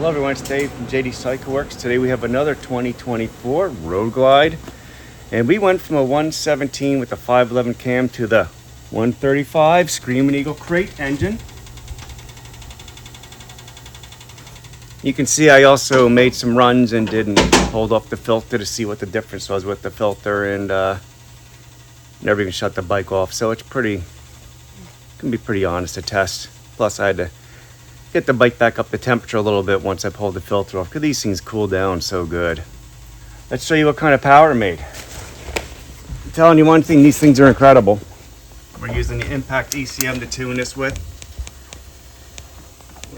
Hello everyone, it's Dave from JD Cycle Works. Today we have another 2024 Roadglide. And we went from a 117 with a 511 cam to the 135 Screaming Eagle crate engine. You can see I also made some runs and didn't hold off the filter to see what the difference was with the filter, and never even shut the bike off. So it's can be pretty honest to test. Plus I had to get the bike back up the temperature a little bit once I pulled the filter off, because these things cool down so good. Let's show you what kind of power it made. I'm telling you one thing, these things are incredible. We're using the Impact ECM to tune this with.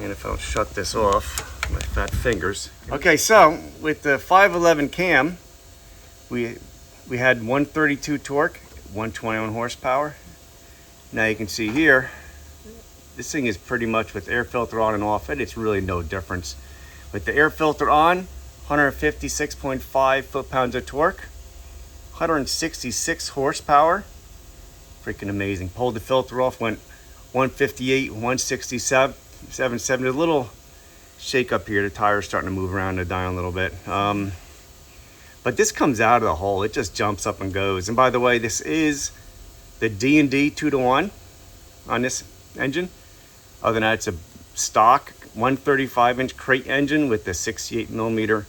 And if I'll shut this off, my fat fingers. Okay, so with the 511 cam, we had 132 torque, 121 horsepower. Now you can see here, this thing is pretty much with air filter on and off it. It's really no difference. With the air filter on, 156.5 foot-pounds of torque, 166 horsepower. Freaking amazing. Pulled the filter off, went 158, 167, 77. There's a little shake up here. The tire's starting to move around the dyno a little bit. But this comes out of the hole. It just jumps up and goes. And by the way, this is the D&D 2-to-1 on this engine. Other than that, it's a stock 135-inch crate engine with the 68mm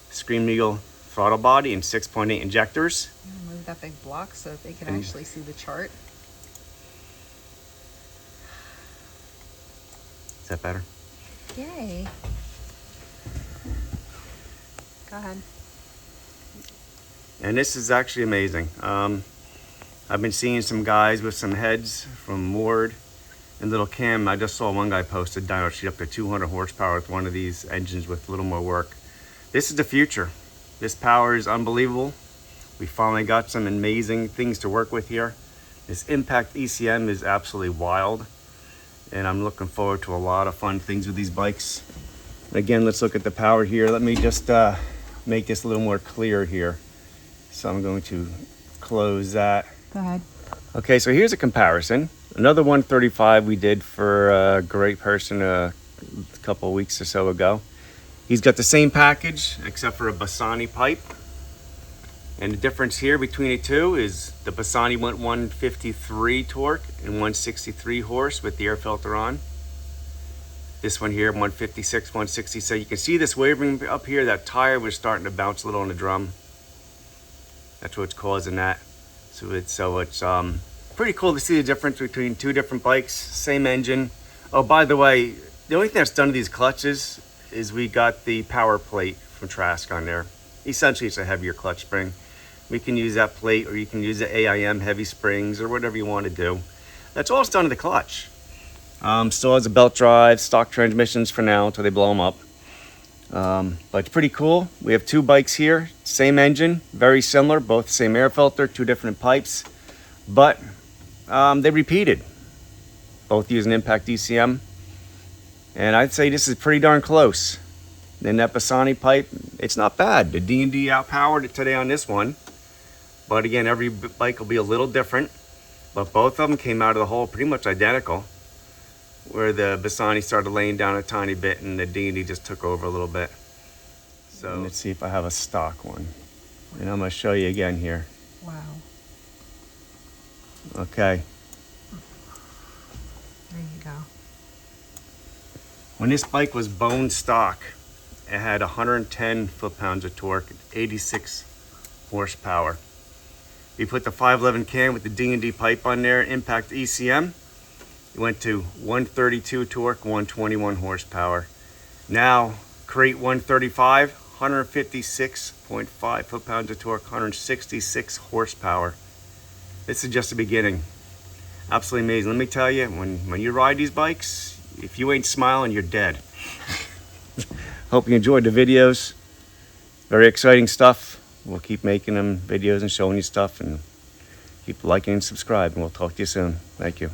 Screaming Eagle throttle body and 6.8 injectors. Move that big block so that they can actually see the chart. Is that better? Yay. Go ahead. And this is actually amazing. I've been seeing some guys with some heads from Ward and little cam. I just saw one guy post a dyno sheet up to 200 horsepower with one of these engines with a little more work. This is the future. This power is unbelievable. We finally got some amazing things to work with here. This Impact ECM is absolutely wild, and I'm looking forward to a lot of fun things with these bikes. Again, let's look at the power here. Let me just make this a little more clear here. So I'm going to close that. Go ahead. Okay, so here's a comparison. Another 135 we did for a great person a couple of weeks or so ago. He's got the same package except for a Bassani pipe. And the difference here between the two is the Bassani went 153 torque and 163 horse with the air filter on. This one here, 156, 160. So you can see this wavering up here. That tire was starting to bounce a little on the drum. That's what's causing that. So it's pretty cool to see the difference between two different bikes, same engine. Oh, by the way, the only thing that's done to these clutches is we got the power plate from Trask on there. Essentially, it's a heavier clutch spring. We can use that plate, or you can use the AIM heavy springs, or whatever you want to do. That's all it's done to the clutch. Still has a belt drive, stock transmissions for now until they blow them up. But it's pretty cool. We have two bikes here, same engine, very similar, both same air filter, two different pipes, but they repeated, both using Impact ECM, and I'd say this is pretty darn close. Then that Bassani pipe, it's not bad. The D&D outpowered it today on this one, but again, every bike will be a little different, but both of them came out of the hole pretty much identical, where the Bassani started laying down a tiny bit and the D&D just took over a little bit. So let's see if I have a stock one. And I'm going to show you again here. Wow. Okay. There you go. When this bike was bone stock, it had 110 foot-pounds of torque, 86 horsepower. We put the 511 cam with the D&D pipe on there, Impact ECM. It went to 132 torque, 121 horsepower. Now, crate 135, 156.5 foot-pounds of torque, 166 horsepower. This is just the beginning. Absolutely amazing. Let me tell you, when you ride these bikes, if you ain't smiling, you're dead. Hope you enjoyed the videos. Very exciting stuff. We'll keep making them videos and showing you stuff, and keep liking and subscribing. We'll talk to you soon. Thank you.